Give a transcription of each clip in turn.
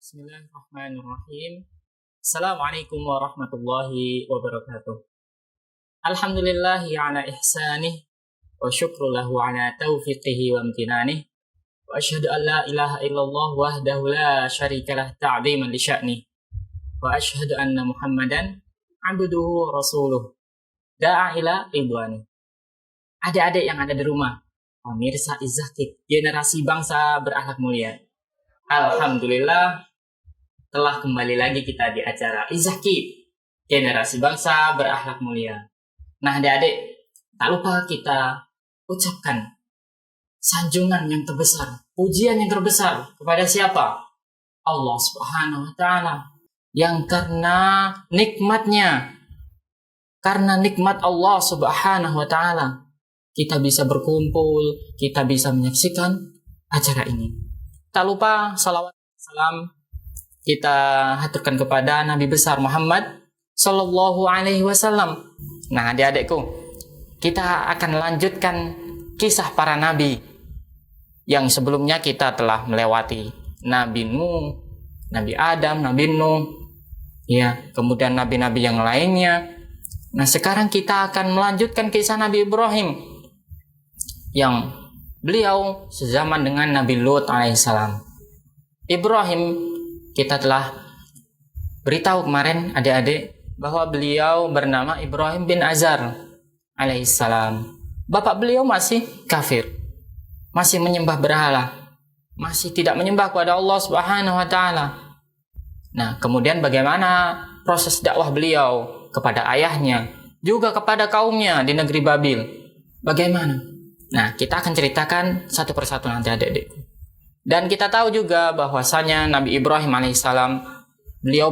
Bismillahirrahmanirrahim. Assalamualaikum warahmatullahi wabarakatuh. Alhamdulillahi ala ihsanih wa syukru lahu ala taufiqihi wa amtinanih. Wa asyhadu an la ilaha illallah wahdahu la syarikalah ta'ziman li sya'nih. Wa asyhadu anna Muhammadan abduhu wa rasuluh da'a ila ridwani. Adik-adik yang ada di rumah, pemirsa Izzakid, generasi bangsa berakhlak mulia. Alhamdulillah telah kembali lagi kita di acara Izzakid, generasi bangsa berakhlak mulia. Nah adik-adik, tak lupa kita ucapkan sanjungan yang terbesar, pujian yang terbesar kepada siapa? Allah Subhanahu wa Ta'ala, yang karena nikmat Allah Subhanahu wa Ta'ala kita bisa berkumpul, kita bisa menyaksikan acara ini. Tak lupa salawat salam kita haturkan kepada Nabi besar Muhammad Sallallahu Alaihi Wasallam. Nah adik-adikku, kita akan lanjutkan kisah para nabi yang sebelumnya kita telah melewati. Nabi Nuh, Nabi Adam, Nabi Nuh, ya, kemudian nabi-nabi yang lainnya. Nah sekarang kita akan melanjutkan kisah Nabi Ibrahim yang beliau sezaman dengan Nabi Lut alaihissalam. Ibrahim, kita telah beritahu kemarin adik-adik bahwa beliau bernama Ibrahim bin Azar alaihissalam. Bapak beliau masih kafir, masih menyembah berhala, masih tidak menyembah kepada Allah Subhanahu wa Ta'ala. Nah kemudian bagaimana proses dakwah beliau kepada ayahnya, juga kepada kaumnya di negeri Babil? Bagaimana? Nah kita akan ceritakan satu persatu nanti adik-adik. Dan kita tahu juga bahwasanya Nabi Ibrahim alaihissalam beliau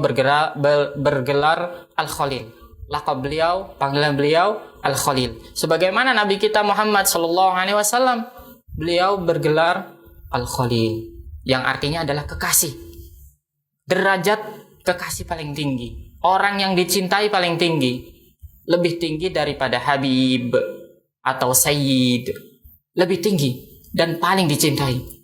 bergelar Al-Khalil. Laqab beliau, panggilan beliau Al-Khalil. Sebagaimana Nabi kita Muhammad sallallahu alaihi wasallam, beliau bergelar Al-Khalil, yang artinya adalah kekasih. Derajat kekasih paling tinggi, orang yang dicintai paling tinggi, lebih tinggi daripada Habib atau Sayyid, lebih tinggi dan paling dicintai,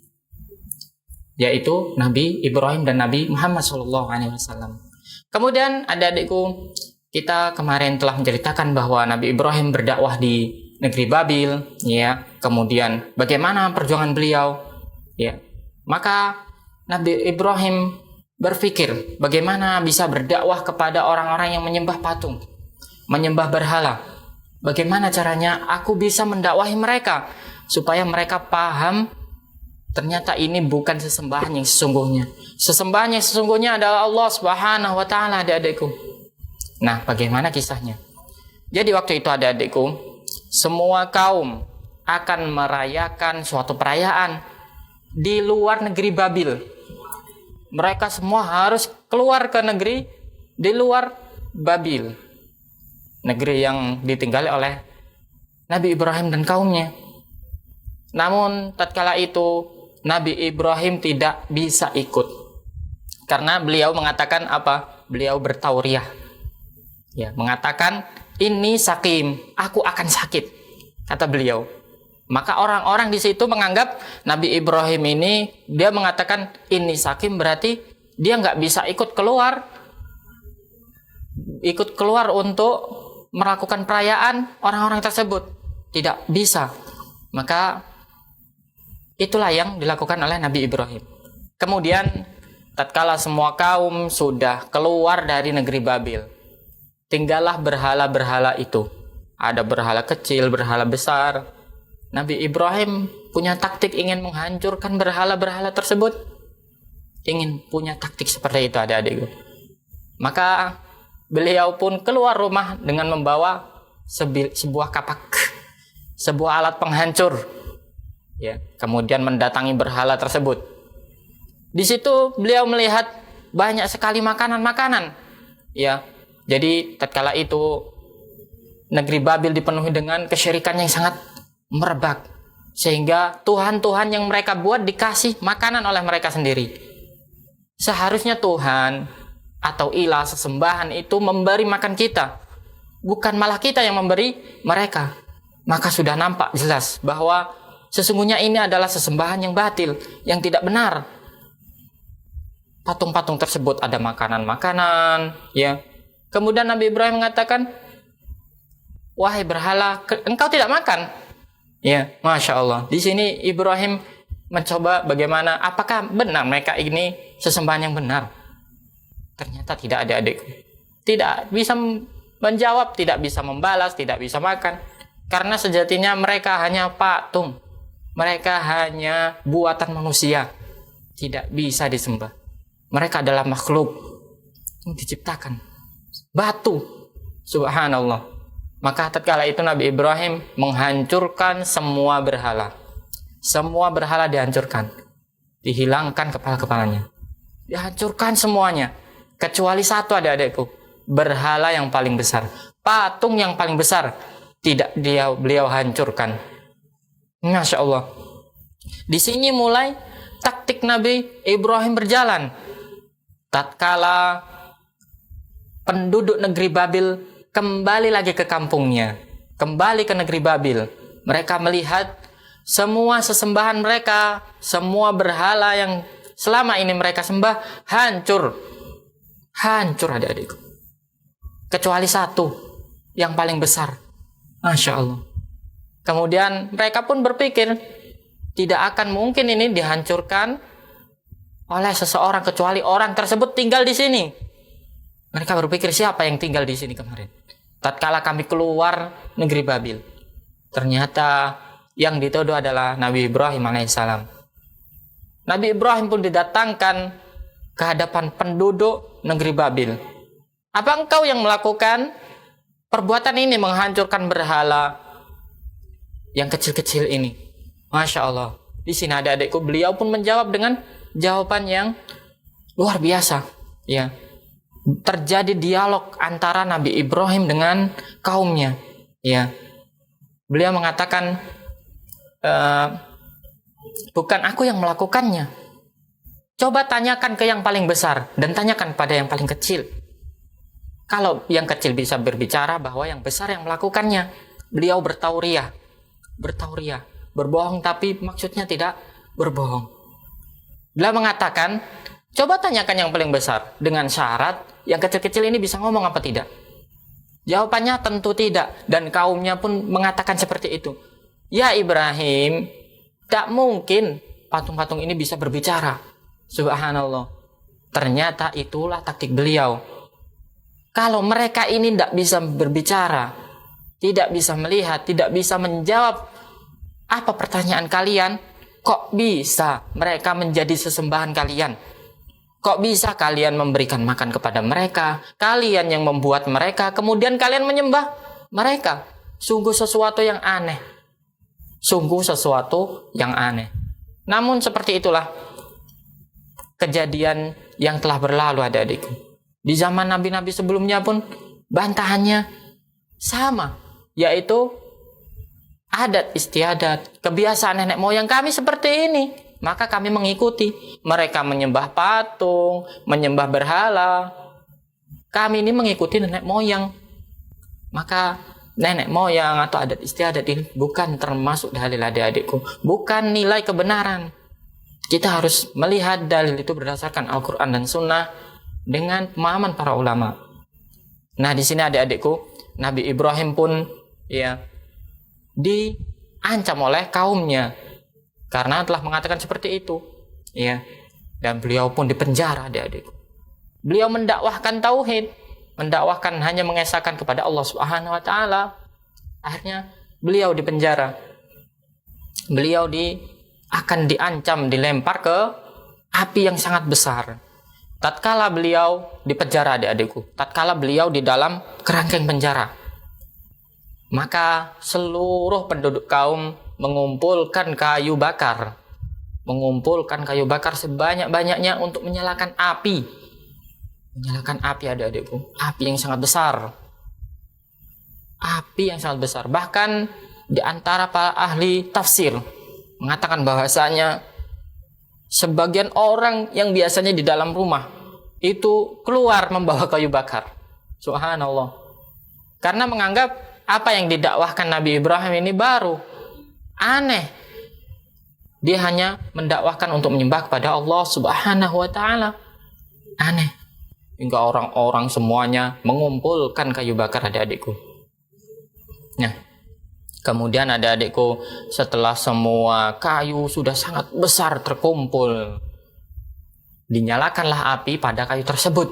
yaitu Nabi Ibrahim dan Nabi Muhammad SAW. Kemudian adik-adikku, kita kemarin telah menceritakan bahwa Nabi Ibrahim berdakwah di negeri Babil, ya. Kemudian bagaimana perjuangan beliau, ya. Maka Nabi Ibrahim berpikir bagaimana bisa berdakwah kepada orang-orang yang menyembah patung, menyembah berhala. Bagaimana caranya aku bisa mendakwahi mereka supaya mereka paham ternyata ini bukan sesembahan yang sesungguhnya. Sesembahan yang sesungguhnya adalah Allah Subhanahu wa Ta'ala, adik-adikku. Nah, bagaimana kisahnya? Jadi waktu itu adik-adikku, semua kaum akan merayakan suatu perayaan di luar negeri Babil. Mereka semua harus keluar ke negeri di luar Babil, negeri yang ditinggali oleh Nabi Ibrahim dan kaumnya. Namun tatkala itu Nabi Ibrahim tidak bisa ikut karena beliau mengatakan apa? Beliau bertauriah, ya, mengatakan ini sakim, aku akan sakit, kata beliau. Maka orang-orang di situ menganggap Nabi Ibrahim ini, dia mengatakan ini sakim berarti dia nggak bisa ikut keluar untuk melakukan perayaan orang-orang tersebut, tidak bisa. Maka itulah yang dilakukan oleh Nabi Ibrahim. Kemudian tatkala semua kaum sudah keluar dari negeri Babil, tinggallah berhala-berhala itu. Ada berhala kecil, berhala besar. Nabi Ibrahim punya taktik ingin menghancurkan berhala-berhala tersebut. Ingin punya taktik seperti itu adik-adikku. Maka beliau pun keluar rumah dengan membawa sebuah kapak, sebuah alat penghancur. Ya, kemudian mendatangi berhala tersebut. Di situ beliau melihat banyak sekali makanan-makanan. Ya, jadi tatkala itu negeri Babil dipenuhi dengan kesyirikan yang sangat merebak, sehingga Tuhan-Tuhan yang mereka buat dikasih makanan oleh mereka sendiri. Seharusnya Tuhan atau ilah sesembahan itu memberi makan kita, bukan malah kita yang memberi mereka. Maka sudah nampak jelas bahwa sesungguhnya ini adalah sesembahan yang batil, yang tidak benar. patung-patung tersebut ada makanan-makanan, ya. Kemudian Nabi Ibrahim mengatakan, wahai berhala, engkau tidak makan. Ya, Masya Allah. Di sini Ibrahim mencoba bagaimana, apakah benar mereka ini sesembahan yang benar? Ternyata tidak, adik-adikku. Tidak bisa menjawab, tidak bisa membalas, tidak bisa makan. Karena sejatinya mereka hanya patung. Mereka hanya buatan manusia. Tidak bisa disembah. Mereka adalah makhluk yang diciptakan. Batu. Subhanallah. Maka tatkala itu Nabi Ibrahim menghancurkan semua berhala. Semua berhala dihancurkan. Dihilangkan kepala-kepalanya. Dihancurkan semuanya. Kecuali satu, adik-adikku. Berhala yang paling besar. Patung yang paling besar. Tidak beliau hancurkan. Masya Allah. Di sini mulai taktik Nabi Ibrahim berjalan. Tatkala penduduk negeri Babil kembali lagi ke kampungnya, kembali ke negeri Babil, mereka melihat semua sesembahan mereka, semua berhala yang selama ini mereka sembah hancur, adik-adikku. Kecuali satu yang paling besar. Masya Allah. Kemudian mereka pun berpikir tidak akan mungkin ini dihancurkan oleh seseorang kecuali orang tersebut tinggal di sini. Mereka berpikir, siapa yang tinggal di sini kemarin? Tatkala kami keluar negeri Babil, ternyata yang dituduh adalah Nabi Ibrahim alaihissalam. Nabi Ibrahim pun didatangkan ke hadapan penduduk negeri Babil. Apa engkau yang melakukan perbuatan ini, menghancurkan berhala yang kecil-kecil ini? Masya Allah. Di sini ada adikku, beliau pun menjawab dengan jawaban yang luar biasa. Ya, terjadi dialog antara Nabi Ibrahim dengan kaumnya. Ya, beliau mengatakan, bukan aku yang melakukannya. Coba tanyakan ke yang paling besar dan tanyakan pada yang paling kecil. Kalau yang kecil bisa berbicara bahwa yang besar yang melakukannya, beliau bertauriah, berbohong tapi maksudnya tidak berbohong. Beliau mengatakan, coba tanyakan yang paling besar dengan syarat yang kecil-kecil ini bisa ngomong apa tidak. Jawabannya tentu tidak, dan kaumnya pun mengatakan seperti itu. Ya Ibrahim, tak mungkin patung-patung ini bisa berbicara. Subhanallah. Ternyata itulah taktik beliau. Kalau mereka ini tidak bisa berbicara, tidak bisa melihat, tidak bisa menjawab apa pertanyaan kalian, kok bisa mereka menjadi sesembahan kalian? Kok bisa kalian memberikan makan kepada mereka? Kalian yang membuat mereka, kemudian kalian menyembah mereka. Sungguh sesuatu yang aneh. Sungguh sesuatu yang aneh. Namun seperti itulah kejadian yang telah berlalu, adik-adikku. Di zaman nabi-nabi sebelumnya pun bantahannya sama, yaitu adat istiadat, kebiasaan nenek moyang kami seperti ini, maka kami mengikuti. Mereka menyembah patung, menyembah berhala, kami ini mengikuti nenek moyang. Maka nenek moyang atau adat istiadat ini bukan termasuk dalil, adik-adikku, bukan nilai kebenaran. Kita harus melihat dalil itu berdasarkan Al-Quran dan Sunnah dengan pemahaman para ulama. Nah, di sini adik-adikku, Nabi Ibrahim pun ya diancam oleh kaumnya karena telah mengatakan seperti itu. Ya. Dan beliau pun dipenjara, adik-adikku. Beliau mendakwahkan tauhid, mendakwahkan hanya mengesahkan kepada Allah Subhanahu wa taala. Akhirnya beliau dipenjara. Beliau akan diancam, dilempar ke api yang sangat besar. Tatkala beliau di penjara, adik-adikku, tatkala beliau di dalam kerangkeng penjara, maka seluruh penduduk kaum mengumpulkan kayu bakar sebanyak-banyaknya untuk menyalakan api. Menyalakan api, adik-adikku, api yang sangat besar. Api yang sangat besar. Bahkan di antara para ahli tafsir mengatakan bahwasanya sebagian orang yang biasanya di dalam rumah itu keluar membawa kayu bakar. Subhanallah. Karena menganggap apa yang didakwahkan Nabi Ibrahim ini baru, aneh. Dia hanya mendakwahkan untuk menyembah kepada Allah Subhanahu wa taala. Aneh. Hingga orang-orang semuanya mengumpulkan kayu bakar adik-adikku. Nah, kemudian adik-adikku, setelah semua kayu sudah sangat besar terkumpul, dinyalakanlah api pada kayu tersebut.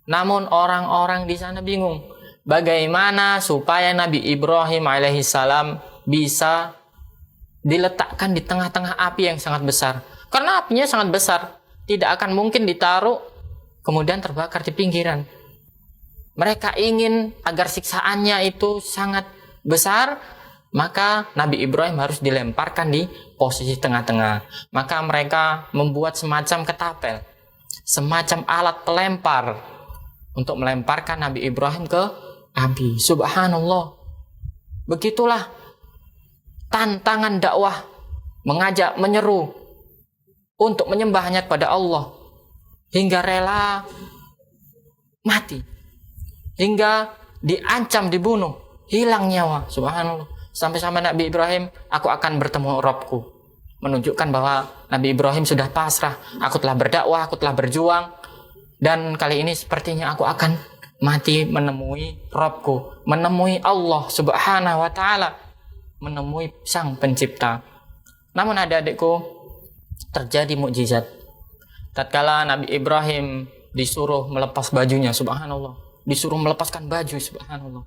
Namun orang-orang di sana bingung. Bagaimana supaya Nabi Ibrahim alaihissalam bisa diletakkan di tengah-tengah api yang sangat besar? Karena apinya sangat besar, tidak akan mungkin ditaruh kemudian terbakar di pinggiran. Mereka ingin agar siksaannya itu sangat besar, maka Nabi Ibrahim harus dilemparkan di posisi tengah-tengah. Maka mereka membuat semacam ketapel, semacam alat pelempar untuk melemparkan Nabi Ibrahim ke api. Subhanallah. Begitulah tantangan dakwah, mengajak, menyeru untuk menyembah hanya kepada Allah, hingga rela mati, hingga diancam dibunuh, hilang nyawa. Subhanallah. Sampai-sampai Nabi Ibrahim, aku akan bertemu Robku, menunjukkan bahwa Nabi Ibrahim sudah pasrah. Aku telah berdakwah, aku telah berjuang, dan kali ini sepertinya aku akan mati menemui Robku, menemui Allah Subhanahu wa ta'ala, menemui Sang Pencipta. Namun adik-adikku, terjadi mukjizat. Tatkala Nabi Ibrahim disuruh melepas bajunya, subhanallah, disuruh melepaskan baju, subhanallah,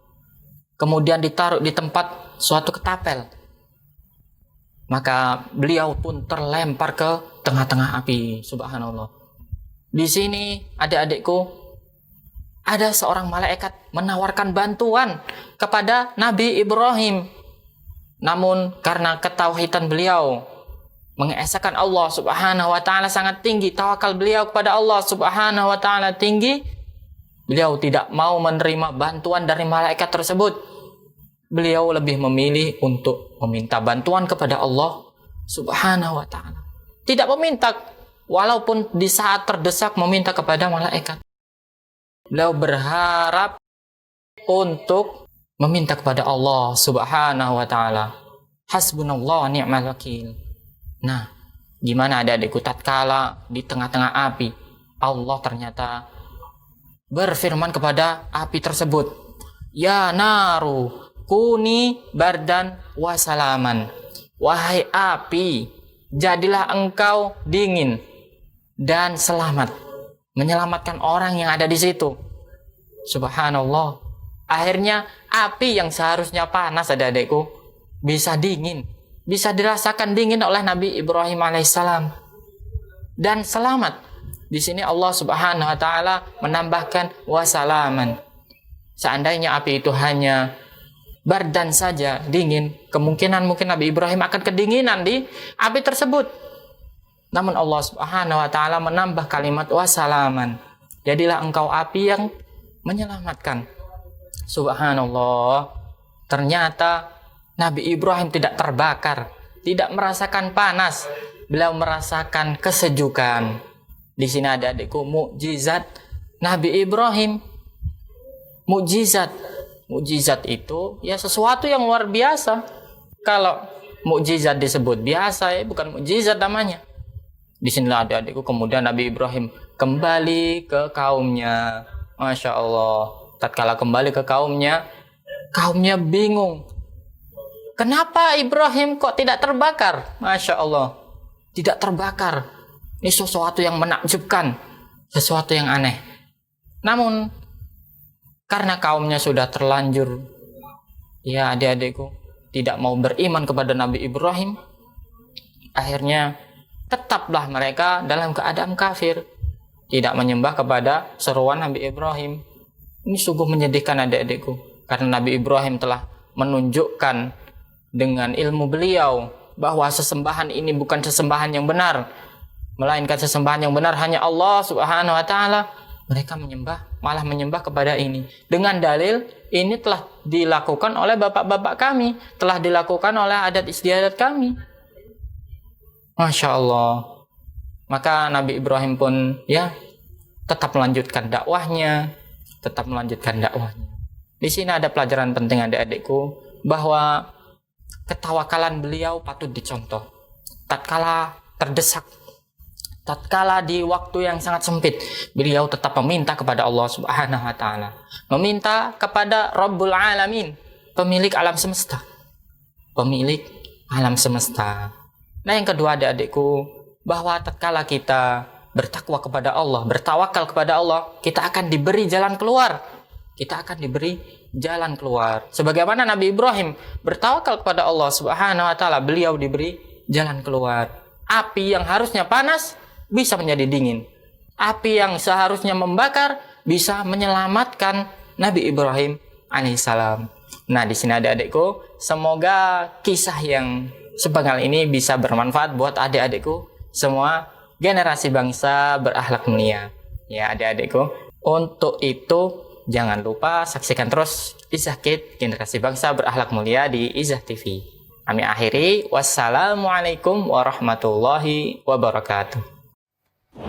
kemudian ditaruh di tempat suatu ketapel, maka beliau pun terlempar ke tengah-tengah api, subhanallah. Di sini adik-adikku, ada seorang malaikat menawarkan bantuan kepada Nabi Ibrahim. Namun karena ketauhidan beliau, mengesahkan Allah Subhanahu wa ta'ala sangat tinggi, tawakal beliau kepada Allah Subhanahu wa ta'ala tinggi, beliau tidak mau menerima bantuan dari malaikat tersebut. Beliau lebih memilih untuk meminta bantuan kepada Allah Subhanahu wa ta'ala. Tidak meminta, walaupun di saat terdesak meminta kepada malaikat. Beliau berharap untuk meminta kepada Allah Subhanahu wa ta'ala. Hasbunallah wa ni'mal wakil. Nah, gimana adik-adikku, tatkala di tengah-tengah api, Allah ternyata berfirman kepada api tersebut, ya naru kuni bardan wasalaman. Wahai api, jadilah engkau dingin dan selamat, menyelamatkan orang yang ada di situ. Subhanallah. Akhirnya api yang seharusnya panas adik-adikku bisa dingin, bisa dirasakan dingin oleh Nabi Ibrahim alaihissalam dan selamat. Di sini Allah Subhanahu wa ta'ala menambahkan wasalaman. Seandainya api itu hanya bardan saja, dingin, kemungkinan mungkin Nabi Ibrahim akan kedinginan di api tersebut. Namun Allah Subhanahu wa ta'ala menambah kalimat wasalaman. Jadilah engkau api yang menyelamatkan. Subhanallah. Ternyata Nabi Ibrahim tidak terbakar, tidak merasakan panas. Beliau merasakan kesejukan. Di sini ada adikku mukjizat Nabi Ibrahim. Mukjizat. Mukjizat itu ya sesuatu yang luar biasa. Kalau mukjizat disebut biasa, ya bukan mukjizat namanya. Di sinilah adik-adikku kemudian Nabi Ibrahim kembali ke kaumnya. Masya Allah. Tatkala kembali ke kaumnya, kaumnya bingung. Kenapa Ibrahim kok tidak terbakar? Masya Allah. Tidak terbakar. Ini sesuatu yang menakjubkan. Sesuatu yang aneh. Namun karena kaumnya sudah terlanjur, ya adik-adikku, tidak mau beriman kepada Nabi Ibrahim, akhirnya tetaplah mereka dalam keadaan kafir, tidak menyembah kepada seruan Nabi Ibrahim. Ini sungguh menyedihkan adik-adikku, karena Nabi Ibrahim telah menunjukkan dengan ilmu beliau bahwa sesembahan ini bukan sesembahan yang benar, melainkan sesembahan yang benar hanya Allah Subhanahu wa ta'ala. Mereka malah menyembah kepada ini dengan dalil ini telah dilakukan oleh bapak-bapak kami, telah dilakukan oleh adat istiadat kami. Masya Allah. Maka Nabi Ibrahim pun ya tetap melanjutkan dakwahnya, Di sini ada pelajaran penting adik-adikku, bahwa ketawakalan beliau patut dicontoh. Tatkala terdesak, tatkala di waktu yang sangat sempit, beliau tetap meminta kepada Allah Subhanahu wa taala, meminta kepada Rabbul Alamin, pemilik alam semesta. Pemilik alam semesta. Nah, yang kedua adik-adikku, bahwa tatkala kita bertakwa kepada Allah, bertawakal kepada Allah, kita akan diberi jalan keluar. Kita akan diberi jalan keluar. Sebagaimana Nabi Ibrahim bertawakal kepada Allah Subhanahu wa taala, beliau diberi jalan keluar. Api yang harusnya panas bisa menjadi dingin. Api yang seharusnya membakar bisa menyelamatkan Nabi Ibrahim alaihissalam. Nah, di sini adik-adikku, semoga kisah yang sepenggal ini bisa bermanfaat buat adik-adikku semua generasi bangsa berakhlak mulia. Ya, adik-adikku, untuk itu jangan lupa saksikan terus Izzah Kids generasi bangsa berakhlak mulia di Izzah TV. Kami akhiri, wassalamualaikum warahmatullahi wabarakatuh.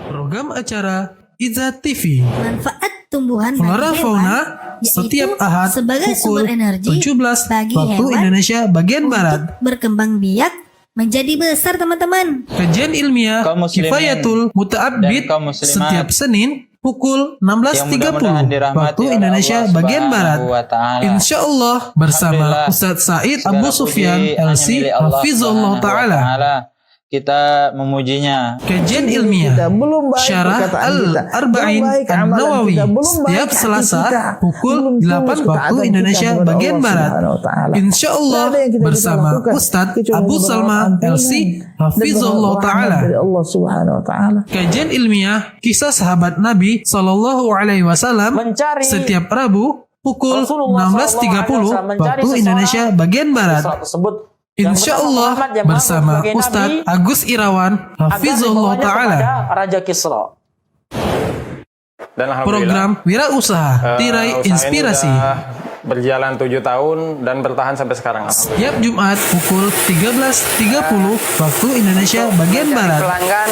Program acara Izzah TV. Manfaat tumbuhan Flora bagi Fauna hewan, setiap yaitu Ahad sebagai pukul sumber energi 17 bagi waktu hewan Indonesia bagian Barat. untuk berkembang biak menjadi besar, teman-teman. Kajian ilmiah Kaum muslimin Kifayatul Muta'abbid dan kaum muslimat setiap Senin pukul yang 16.30 mudah-mudahan dirahmati waktu oleh Indonesia Allah bagian Barat. Subhanahu wa ta'ala. Insya Allah bersama Alhamdulillah. Ustadz Said Segala Abu puji Sufyan hanya LC milik Allah Hafizullah Subhanahu wa Ta'ala. Kita memujinya. Kajian ilmiah Syarah Al-Arba'in An-Nawawi setiap Selasa pukul 8 waktu Indonesia bagian Barat. Insya Allah bersama Ustadz Abu Salma LC Hafizullah Ta'ala. Kajian ilmiah kisah sahabat Nabi Sallallahu Alaihi Wasallam setiap Rabu pukul 16.30 waktu Indonesia bagian Barat. Insya Allah bersama Ustadz Agus Irawan Hafizullah Ta'ala. Raja Kisra. Dan alhamdulillah Program Wirausaha Tirai usaha ini Inspirasi udah berjalan 7 tahun dan bertahan sampai sekarang. setiap Jumat pukul 13.30 waktu Indonesia bagian Mencari Barat. pelanggan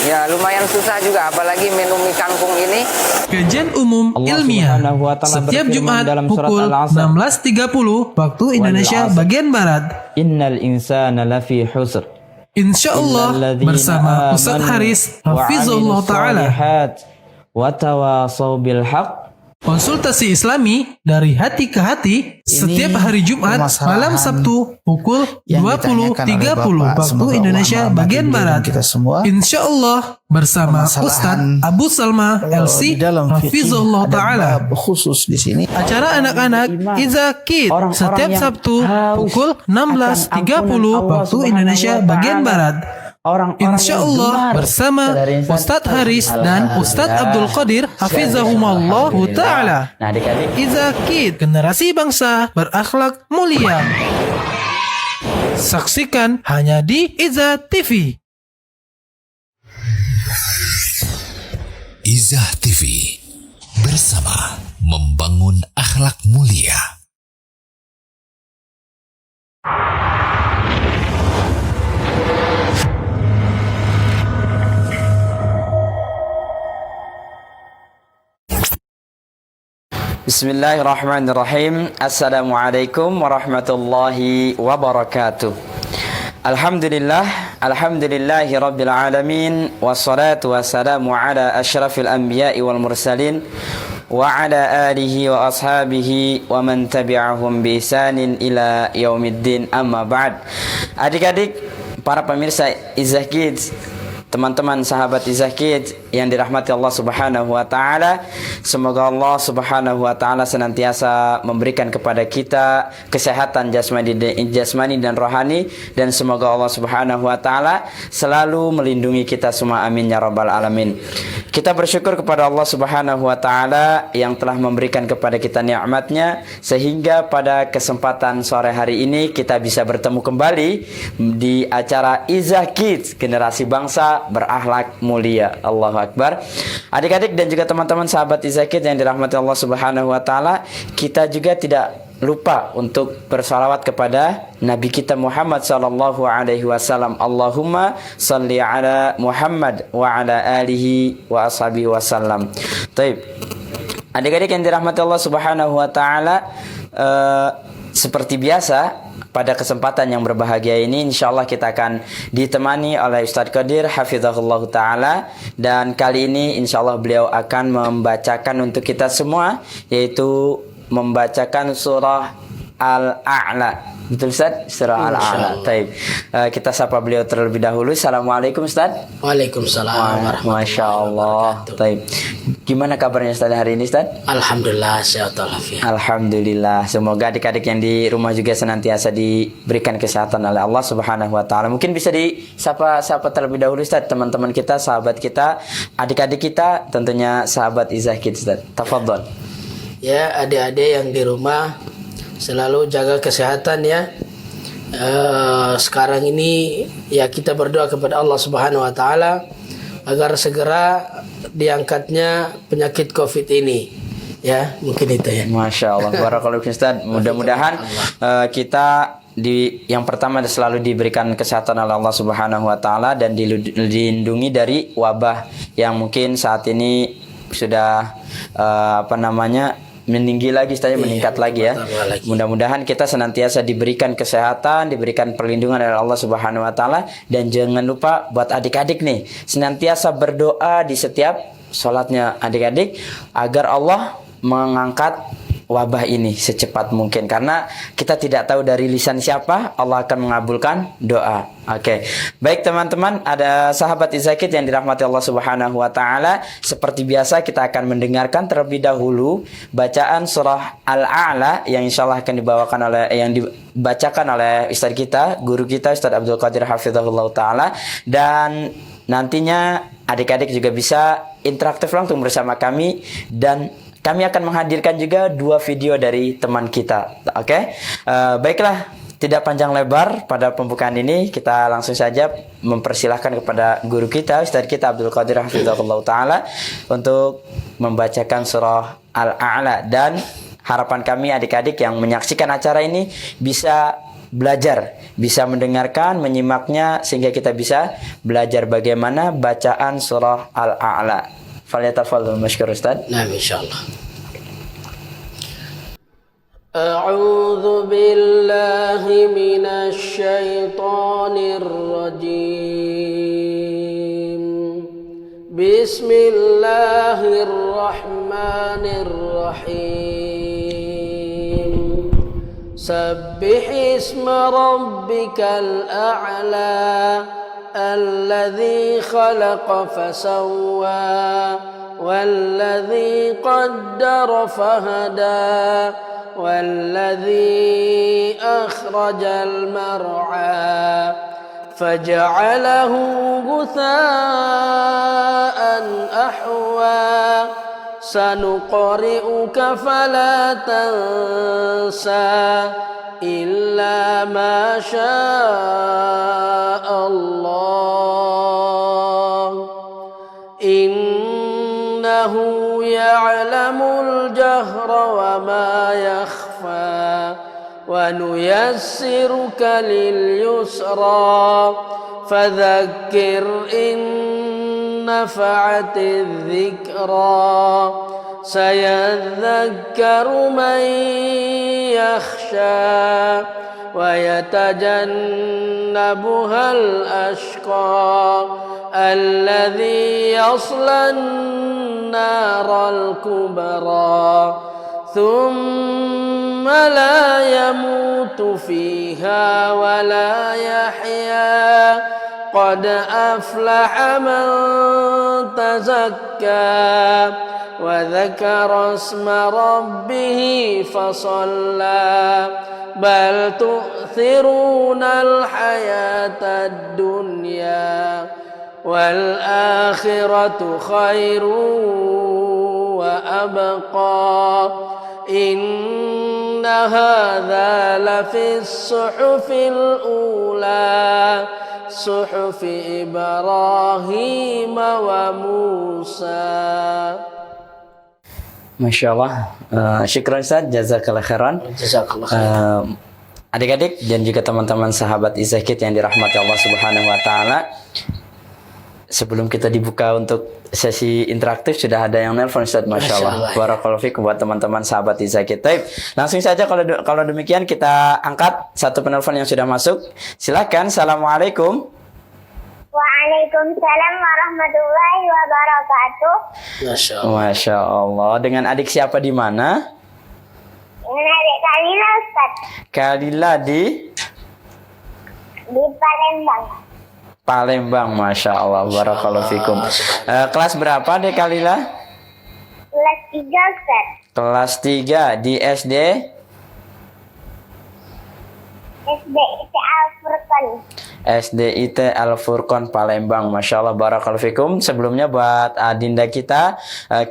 ya lumayan susah juga, apalagi menu mie kangkung ini. Kajian umum Allah ilmiah Subhanahu wa ta'ala setiap berfirman Jumat dalam surat pukul Al-Asr. 16.30 waktu Indonesia Wal-Asr. bagian Barat. Innal insana lafi husr. Insya Allah Illalladzina bersama Ustadz amanu Haris wa Hafizullah amilus Ta'ala. shalihat wa tawasaw bil haqq. Konsultasi Islami dari hati ke hati setiap hari Jumat malam Sabtu pukul 20.30 waktu Indonesia bagian Barat. Insya Allah bersama Ustadz Abu Salma LC Hafizullah Ta'ala. Khusus di sini Acara anak-anak Izzah Kids setiap Sabtu pukul 16.30 waktu Indonesia bagian Barat. Insya Allah bersama Ustadz Haris dan Ustadz Abdul Qadir Hafizahumullah Ta'ala. Nah, adik-adik, Izzah Kids generasi bangsa berakhlak mulia. Saksikan hanya di Izzah TV. Izzah TV bersama membangun akhlak mulia. Bismillahirrahmanirrahim. Assalamualaikum warahmatullahi wabarakatuh. Alhamdulillahi rabbil alamin, wassalatu wassalamu ala asyrafil anbiya'i wal mursalin wa ala alihi wa ashabihi wa man tabi'ahum bi ihsanin ila yaumiddin, amma ba'd. Adik-adik, para pemirsa Izzah Kids, teman-teman sahabat Izzah Kids yang dirahmati Allah Subhanahu wa taala, semoga Allah Subhanahu wa taala senantiasa memberikan kepada kita kesehatan jasmani dan rohani, dan semoga Allah Subhanahu wa taala selalu melindungi kita semua, amin ya rabbal alamin. Kita bersyukur kepada Allah Subhanahu wa taala yang telah memberikan kepada kita nikmatnya, sehingga pada kesempatan sore hari ini kita bisa bertemu kembali di acara Izzah Kids generasi bangsa berakhlak mulia. Allahu Akbar. Adik-adik dan juga teman-teman sahabat Izzah Kids yang dirahmati Allah Subhanahu wa taala, kita juga tidak lupa untuk bersalawat kepada Nabi kita Muhammad sallallahu alaihi wasallam. Allahumma salli ala Muhammad wa ala alihi wa ashabihi wasallam. Baik. Adik-adik yang dirahmati Allah Subhanahu wa taala, seperti biasa pada kesempatan yang berbahagia ini insyaallah kita akan ditemani oleh Ustadz Qadir hafizahullah ta'ala, dan kali ini insyaallah beliau akan membacakan untuk kita semua, yaitu membacakan surah Al-A'la. Betul Ustaz? Surah Al-A'la. Taib. Kita sapa beliau terlebih dahulu. Assalamualaikum Ustaz. Waalaikumsalam. Masya Allah. Taib. Gimana kabarnya Ustaz hari ini Ustaz? Alhamdulillah sehat walafiat. Alhamdulillah. Semoga adik-adik yang di rumah juga senantiasa diberikan kesehatan oleh Allah Subhanahu wa taala. Mungkin bisa disapa terlebih dahulu Ustaz, teman-teman kita, sahabat kita, adik-adik kita, tentunya sahabat Izahid Ustaz. Tafadhol. Ya, adik-adik yang di rumah selalu jaga kesehatan ya. Sekarang ini ya kita berdoa kepada Allah Subhanahu wa taala agar segera diangkatnya penyakit Covid ini. Ya, mungkin itu ya. Masya Allah. Barakallahu fiik Ustaz. Mudah-mudahan kita yang pertama selalu diberikan kesehatan oleh Allah Subhanahu wa taala dan dilindungi dari wabah yang mungkin saat ini sudah meninggi lagi, meningkat lagi ya. Mudah-mudahan kita senantiasa diberikan kesehatan, diberikan perlindungan dari Allah Subhanahu wa taala, dan jangan lupa buat adik-adik nih, senantiasa berdoa di setiap salatnya adik-adik agar Allah mengangkat wabah ini secepat mungkin, karena kita tidak tahu dari lisan siapa Allah akan mengabulkan doa. Oke. Baik teman-teman, ada sahabat Izakid yang dirahmati Allah Subhanahu wa taala. Seperti biasa kita akan mendengarkan terlebih dahulu bacaan surah Al-A'la yang insyaallah akan dibacakan oleh ustaz kita, guru kita Ustaz Abdul Qadir hafizahullah taala, dan nantinya adik-adik juga bisa interaktif langsung bersama kami, dan kami akan menghadirkan juga 2 video dari teman kita. Oke? Baiklah, tidak panjang lebar pada pembukaan ini, kita langsung saja mempersilahkan kepada guru kita, Ustaz kita Abdul Qadir hafizahullah taala, untuk membacakan surah Al-A'la, dan harapan kami adik-adik yang menyaksikan acara ini bisa belajar, bisa mendengarkan, menyimaknya, sehingga kita bisa belajar bagaimana bacaan surah Al-A'la. Falyatafadhal mashkur Ustaz. Nah, insyaallah. A'udzu billahi minasy syaithanir rajim. Bismillahirrahmanirrahim. Sabbih isma rabbikal a'la الذي خلق فسوى والذي قدر فهدى والذي أخرج المرعى فجعله غثاء أحوى سنقرئك فلا تنسى إلا ما شاء الله إنه يعلم الجهر وما يخفى ونيسرك لليسرى فذكر إن نفعت الذكرى سيذكر من يخشى ويتجنبها الأشقى الذي يصلى النار الكبرى ثم لا يموت فيها ولا يحيا قد أفلح من تزكى وذكر اسم ربه فصلى بل تؤثرون الحياة الدنيا والآخرة خير وأبقى إن هذا لفي الصحف الأولى صحف إبراهيم وموسى. Masya Allah. Syukran Ustaz, jazakallah khairan. Adik-adik dan juga teman-teman sahabat Izakid yang dirahmati Allah Subhanahu wa taala. sebelum kita dibuka untuk sesi interaktif sudah ada yang nelpon Ustaz. Masya Allah. Barakallahu fikum buat teman-teman sahabat Izakit. Taib. Langsung saja kalau demikian kita angkat satu penelpon yang sudah masuk. Silakan. Assalamualaikum. Waalaikumsalam warahmatullahi wabarakatuh. Masya Allah. Dengan adik siapa di mana? Dengan adik Kalila, Ustaz. Kalila di Palembang. Palembang, Masya Allah. Barakallahu fikum. Kelas berapa dek Kalila? Kelas 3, Ustaz. Kelas 3 di SD? SDIT Al-Furqan. SDIT Al-Furqan Palembang. Masya Allah, barakallahu fikum. Sebelumnya buat adinda kita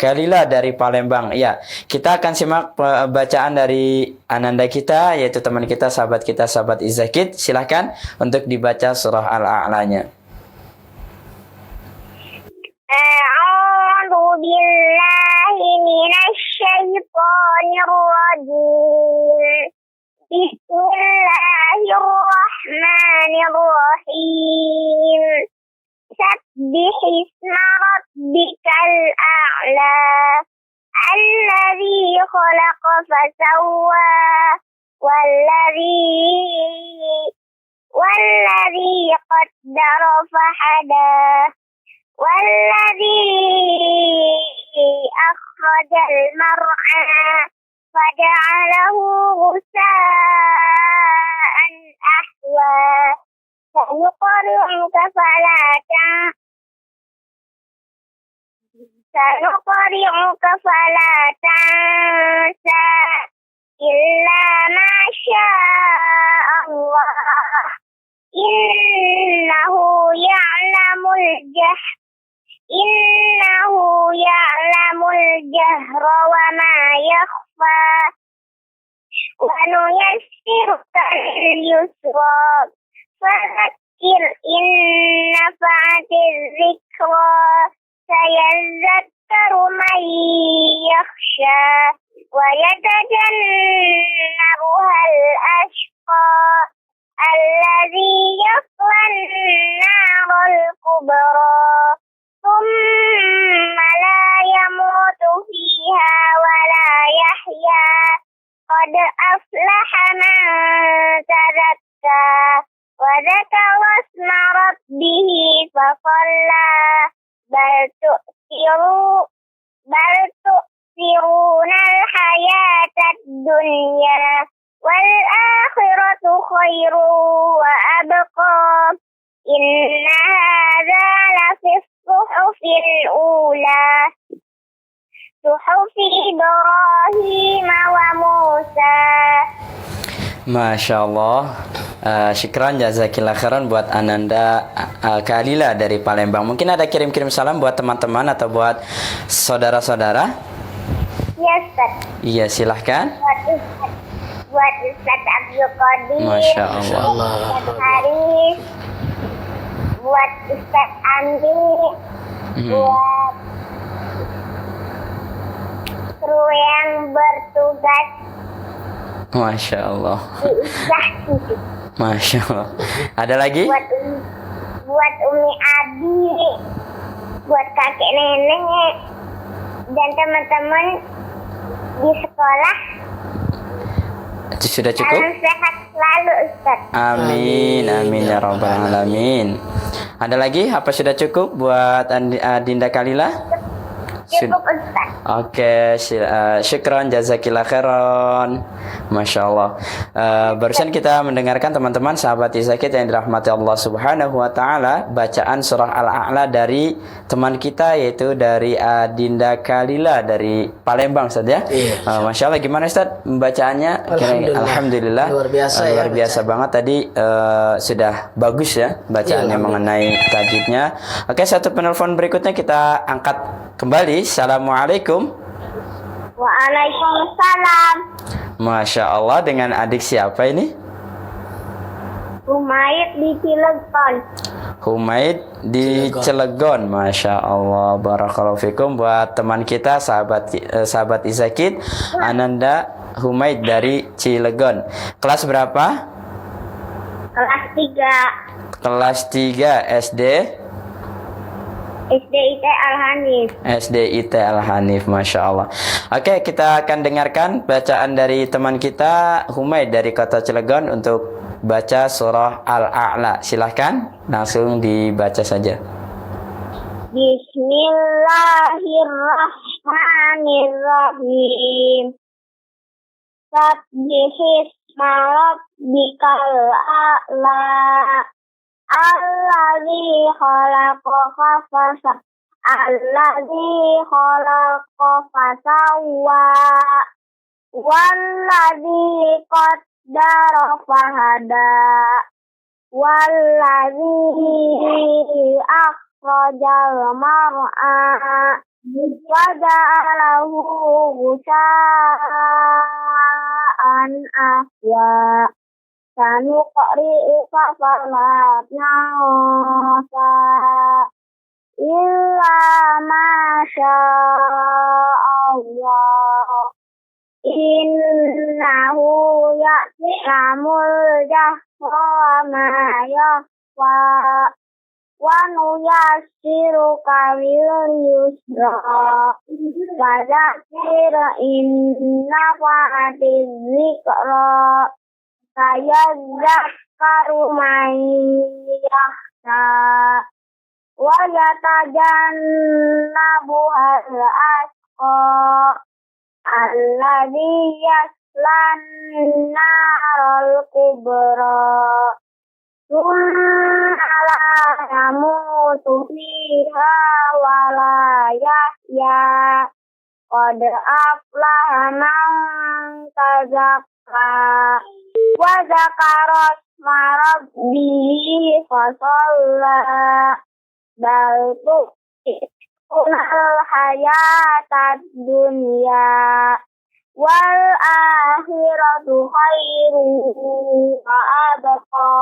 Kalila dari Palembang. Ya, kita akan simak bacaan dari ananda kita, yaitu teman kita, sahabat Izakit. Silahkan untuk dibaca surah Al-A'lanya. A'udzu billahi minasy syaithanir rajim. Bismillahirrahmanirrahim. Sabbih isma rabbikal a'la. Alladzi khalaqa fasawwa. Walladzi qaddara fahada. Walladzi akhrajal mar'a. فجعله غثاء أحوى سنقرئك فلا تنسى إلا ما شاء الله إنه يعلم الجهر وما يخفى ونيسرك لليسرى فذكر إن نفعت الذكرى سيذكر من يخشى ويتجنبها الأشقى الذي يصلى النار الكبرى ثم لا يموت فيها ولا يحيا قد أفلح من تزكى وذكر اسم ربه فصلى بل تؤثرون الحياة الدنيا والآخرة خير وأبقى إن هذا لفي الصحف الأولى صحف إبراهيم وموسى. Masya Allah. Syukran jazakillah khairan buat Ananda Kalila dari Palembang. Mungkin ada kirim-kirim salam buat teman-teman atau buat saudara-saudara? Ya, Ustaz. Iya, silahkan. Buat Ustaz Abdul Qadir. Masya Allah. Buat Haris. Buat Ustaz Andi. Buat kru yang bertugas. Masya Allah. Masya Allah. Ada lagi? Buat Umi Abi, buat kakek nenek, dan teman-teman di sekolah. Itu sudah cukup? Salam sehat selalu, Ustaz. Amin, amin ya rabbal alamin. Ada lagi? Apa sudah cukup buat Dinda Kalila? Cukup, Ustaz. Oke, syukran jazakillah khairan. Masya Allah. Barusan kita mendengarkan teman-teman sahabat Izakit yang dirahmati Allah Subhanahu wa taala bacaan surah Al-A'la dari teman kita, yaitu dari Dinda Kalila dari Palembang, Ustaz ya. Iya. Masya Allah, gimana Ustaz bacaannya? Alhamdulillah. Luar biasa Banget tadi, sudah bagus ya bacaannya mengenai tajwidnya. Oke, satu penelpon berikutnya kita angkat kembali. Assalamualaikum. Waalaikumsalam. Masya Allah, dengan adik siapa ini? Humaid di Cilegon. Humaid di Cilegon. Masya Allah, barakallahu fikum buat teman kita sahabat Izakit, Ananda Humaid dari Cilegon. Kelas berapa? Kelas 3. Kelas 3 SD. SDIT Al-Hanif. SDIT Al-Hanif, Masya Allah. Oke, kita akan dengarkan bacaan dari teman kita Humaid dari kota Cilegon untuk baca surah Al-A'la. Silahkan langsung dibaca saja. Bismillahirrahmanirrahim. Sabbihisma rabbikal a'la. Alladzi khalaqa fasawwa. Alladzi khalaqa fasawwa. Walladzi qaddara fahada. Walladzi akhrajal mar'a. Waja'alahu ghusa'an ahwa. Sanuqri'uka fala tansa illa ma sya'allah. Innahu ya'lamul jahra wa ma yakhfa. Wa nuyassiruka lil yusra. Fadzakir in nafa'atiz dzikra. Sayadzakkaru man yakhsha. Wa yatajannabuhal ashqa. Alladzi yaslan naral kubra. Thumma la yamutu fiha wa la yahya. Qad aflaha man tazakka. Wa zakara isma rabbih fasalla. Bal tu'thiruna hayatad dunya wal akhiratu khairun wa abqa.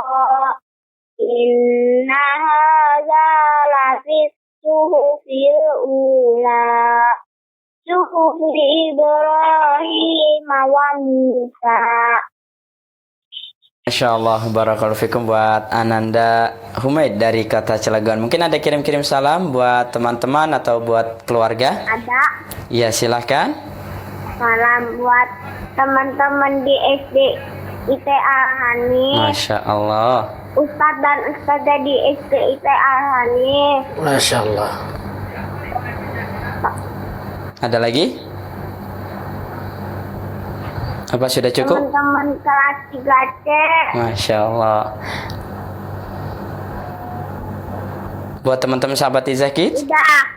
Inna hadza lafis suhufil ula. Suhufi Ibrahim wa Musa. Masya Allah, barakallahu fikum buat Ananda Humaid dari kota Cilegon. Mungkin ada kirim-kirim salam buat teman-teman atau buat keluarga? Ada. Ya, silahkan. Salam buat teman-teman di SDIT Al-Hanif. Masya Allah. Ustadz dan Ustadzah di SDIT Al-Hanif. Masya Allah. Ada lagi? Apa sudah cukup? Teman-teman kelas 3C. Masya Allah. Buat teman-teman sahabat Izakid?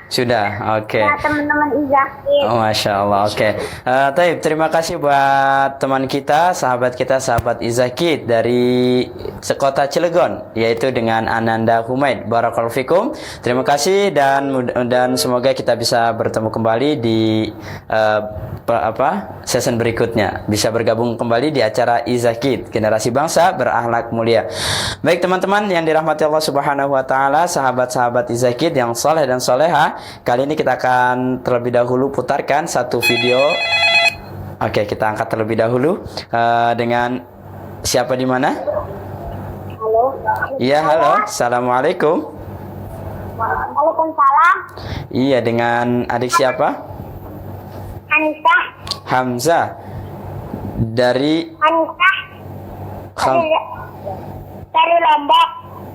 Sudah, oke. Ya, teman-teman Izakid. Oh, Masya Allah, oke. Taib, terima kasih buat teman kita, sahabat Izakid dari sekota Cilegon, yaitu dengan Ananda Humaid. Barakallahu fikum. Terima kasih dan semoga kita bisa bertemu kembali di season berikutnya. Bisa bergabung kembali di acara Izakid, generasi bangsa berakhlak mulia. Baik teman-teman yang dirahmati Allah Subhanahu wa taala, sahabat-sahabat Izakid yang soleh dan soleha, kali ini kita akan terlebih dahulu putarkan satu video. Oke, kita angkat terlebih dahulu dengan siapa di mana? Halo. Iya, halo. Assalamualaikum. Waalaikumsalam. Iya, dengan adik siapa? Anissa. Hamzah. Dari Anissa. Dari Lombok.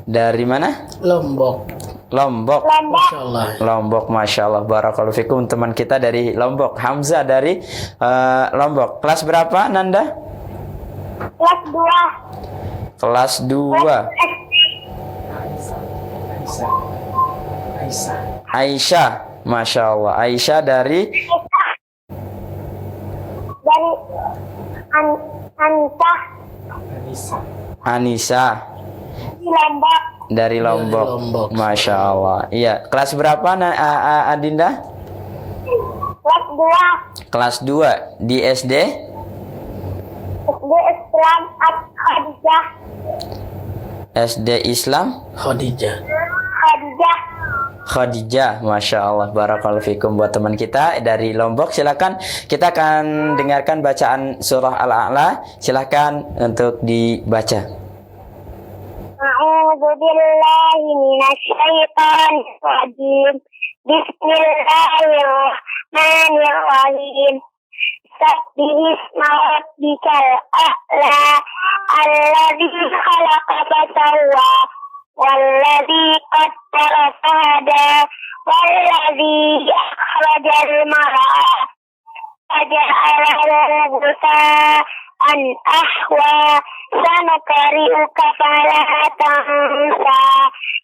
Dari mana? Lombok. Lombok. Masya Allah. Lombok, Masya Allah. Barakallahu fikum, teman kita dari Lombok. Hamzah dari Lombok. Kelas berapa, Nanda? Kelas 2. Kelas 2. Aisyah. Masya Allah. Aisyah dari Anissa. Lombok. Dari Lombok. Masya Allah. Iya. Kelas berapa, Adinda? Kelas 2. Kelas 2 di SD? SD Islam Khadijah. SD Islam Khadijah. Masya Allah. Barakallahu fikum buat teman kita dari Lombok. Silakan, kita akan dengarkan bacaan surah Al-A'la. Silakan untuk dibaca. A'udzu billahi minasy syaithanir rajim. Bismillahirrahmanirrahim. Sabbihisma rabbikal a'la alladzi khalaqa fasawwa walladzi qaddara fahada walladzi akhrajal mar'a faja'alahu ghusa'an ahwa sanukri'uka fala tansa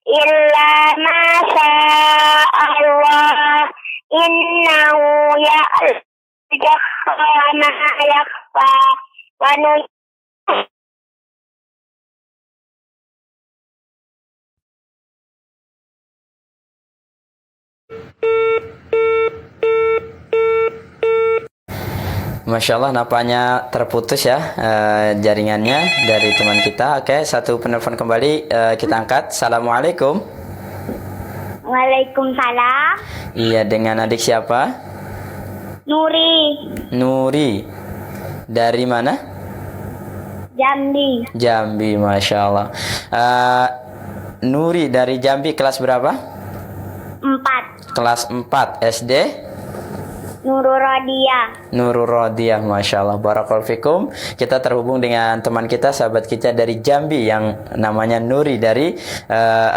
illa ma Allah innahu ya'lamu ma yakhfa wa Masya Allah, nampaknya terputus ya jaringannya dari teman kita. Oke, satu penelpon kembali kita angkat. Assalamualaikum. Waalaikumsalam. Iya, dengan adik siapa? Nuri. Nuri. Dari mana? Jambi. Jambi, Masya Allah. Nuri dari Jambi, kelas berapa? 4. Kelas 4 SD? Nurul Rodia. Nurul Rodia, Masya Allah. Barakallahu fikum. Kita terhubung dengan teman kita, sahabat kita dari Jambi yang namanya Nuri dari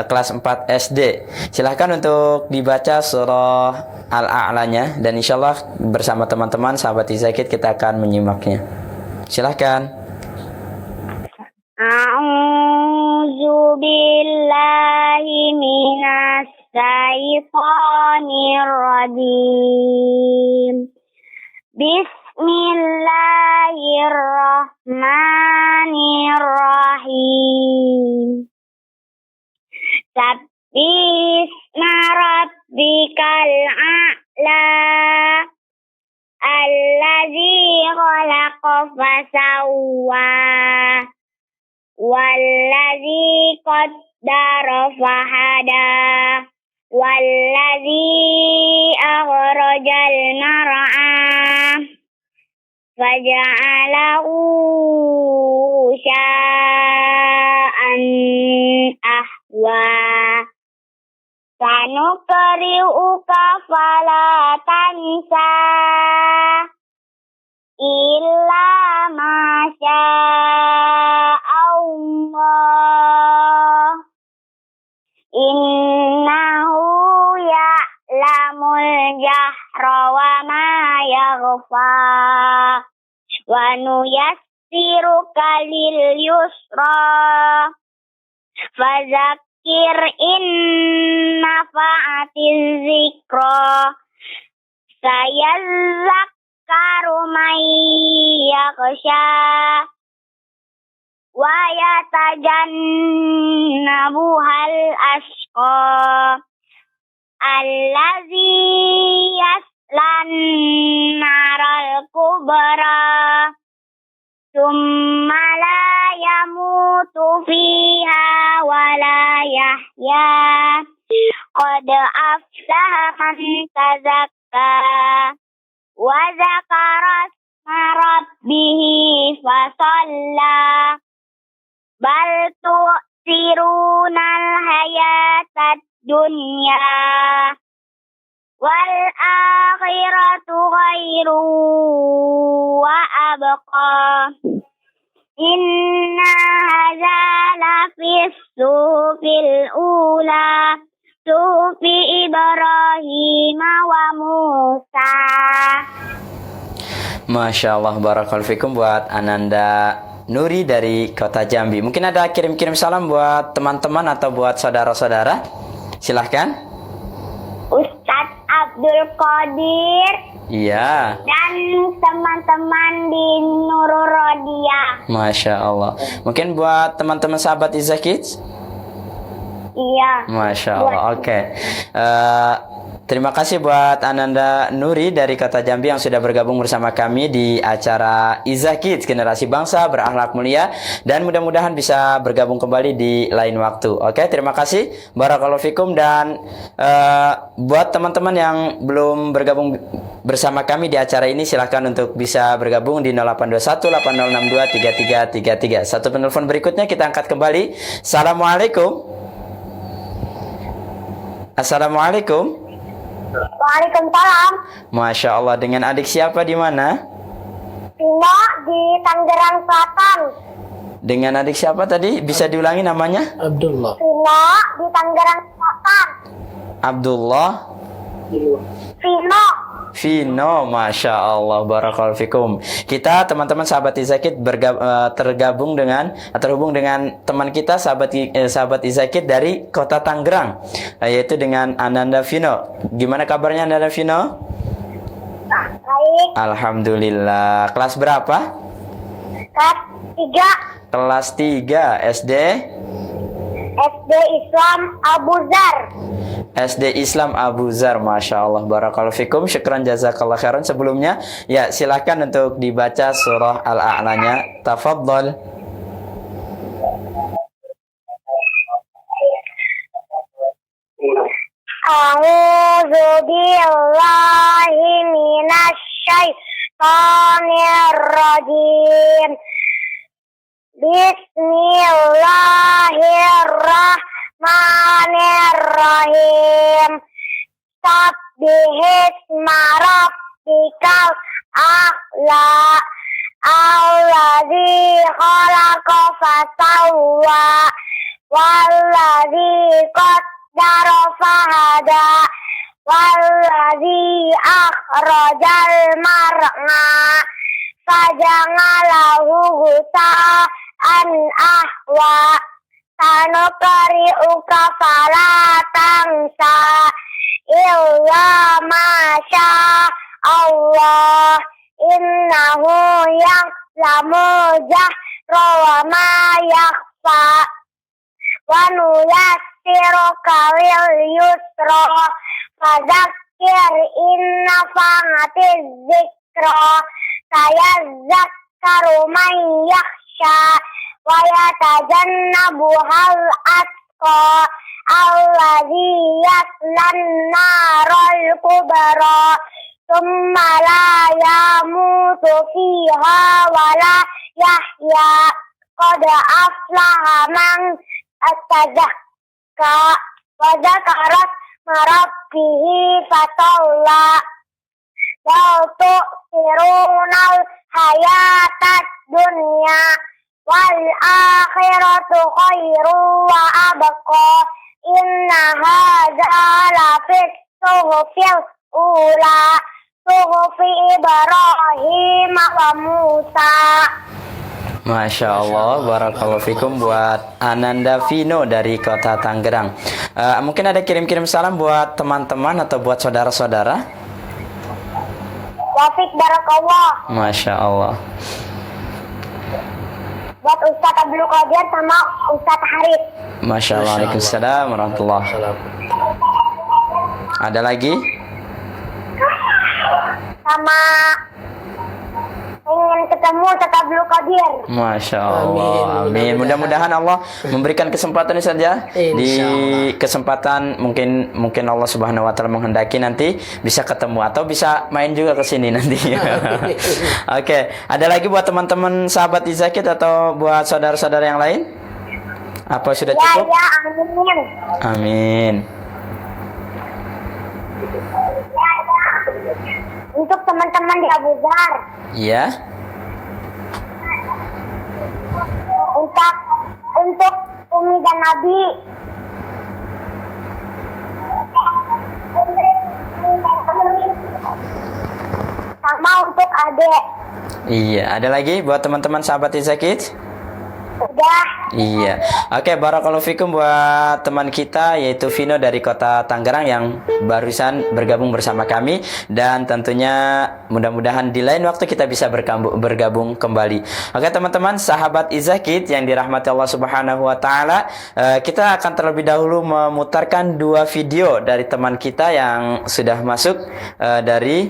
kelas 4 SD. Silahkan untuk dibaca surah Al-A'lanya, dan insya Allah bersama teman-teman sahabat Izakit kita akan menyimaknya. Silahkan. A'udzu billahi minas syaitonir rajim. Bismillahirrahmanirrahim. Sabbihisma rabbikal a'la alladzi khalaqa fasawwa walladzi qaddara fahada walladzi akhrajal mar'a faja'alahu sya'an ahwa sanukri'uka fala tansa illa ma Allah innahu ya'lamul jahra wa ma yakhfa wa nuyassiruka lil yusra fadzakir in nafa'atiz zikra sayadzakkaru man yakhsha wa yatajannabuhal ashqa allazi yaslan naral kubra thumma la yamutu fiha wa la yahya qad aflaha man tazakka wa zakara isma rabbih fasalla bal tu'thirunal hayatad dunya wal akhiratu khairu wa abqa inna hadza lafis suhufil ula suhufi Ibrahim wa Musa. Masya Allah, barakallahu fikum buat Ananda Nuri dari kota Jambi. Mungkin ada kirim-kirim salam buat teman-teman atau buat saudara-saudara? Silahkan. Ustadz Abdul Qadir. Iya. Dan teman-teman di Nurul Rodia. Masya Allah. Mungkin buat teman-teman sahabat Izzah Kids? Iya. Masya Allah. Oke. Terima kasih buat Ananda Nuri dari kota Jambi yang sudah bergabung bersama kami di acara Izzah Kids, generasi bangsa berakhlak mulia, dan mudah-mudahan bisa bergabung kembali di lain waktu. Oke, terima kasih. Barakallahu fikum. Dan buat teman-teman yang belum bergabung bersama kami di acara ini, silahkan untuk bisa bergabung di 0821 8062 3333. Satu penelpon berikutnya kita angkat kembali. Assalamualaikum. Assalamualaikum. Waalaikumsalam. Masya Allah. Dengan adik siapa di mana? Vino di Tangerang Selatan. Dengan adik siapa tadi? Bisa diulangi namanya? Abdullah. Vino di Tangerang Selatan. Abdullah. Vino. Vino, Masya Allah, barakallahu fikum. Kita teman-teman sahabat Izakid terhubung dengan teman kita sahabat Izakid dari kota Tangerang, yaitu dengan Ananda Vino. Gimana kabarnya Ananda Vino? Baik. Alhamdulillah. Kelas berapa? Kelas 3. Kelas 3 SD. SD Islam Abu Zar. SD Islam Abu Zar, Masya Allah, barakallahu fikum. Syukran jazakallah khairan. Sebelumnya, ya silakan untuk dibaca surah Al-A'lanya. Tafadhol. A'udzu billahi minasy syaithanir rajim. Bismillahirrahmanirrahim. Sabbihisma rabbikal a'la. Alladzi khalaqa fasawwa. Walladzi qaddara fahada. Walladzi akhrajal mar'a. Faja'alahu gusa'an ahwa. Sanuqri'uka fala tansa illa ma syaa Allah. Innahu ya'lamu jahra wa ma yakhfa. Wa nuyassiruka lil yusra. Fadzakir in nafa'atiz dzikra. Sayadzakkaru man yakhsha. Wa yatajannabuhal atqa. Alladzi yaslan naral kubra. Tsumma la yamutu fiha wa la yahya. Qad aflaha man tazakka. Wa dzakara rabbihi fatawalla. Bal tu'thirunal hayatad dunya. Wal akhiratu khairu wa abqa. Inna hadza lafis suhufil ula. Suhufi Ibrahim wa Musa. Masya Allah, barakallahu fikum buat Ananda Vino dari kota Tangerang. Mungkin ada kirim-kirim salam buat teman-teman atau buat saudara-saudara? Wafik barakallah. Masya Allah. Buat Ustaz Abdul Qadir sama Ustaz Harif. Masya Allah. Waalaikumsalam warahmatullahi wabarakatuh. Ada lagi? Sama ingin ketemu Ustaz Abdul Qadir. Masya Allah. Amin. Mudah-mudahan Allah memberikan kesempatan ini saja. Di kesempatan mungkin Allah Subhanahu wa taala menghendaki nanti bisa ketemu atau bisa main juga ke sini nanti. Oke, ada lagi buat teman-teman sahabat Izakid atau buat saudara-saudara yang lain? Apa sudah cukup? Ya, amin. Amin. Untuk teman-teman di Abu Zar. Iya. Untuk Umi dan Nabi. Sama untuk adek. Iya, ada lagi buat teman-teman sahabat Izakid? Udah. Iya. Oke, barakallahu fikum buat teman kita yaitu Vino dari kota Tangerang yang barusan bergabung bersama kami, dan tentunya mudah-mudahan di lain waktu kita bisa bergabung kembali. Oke, teman-teman sahabat Izakid yang dirahmati Allah Subhanahu wa taala, kita akan terlebih dahulu memutarkan dua video dari teman kita yang sudah masuk dari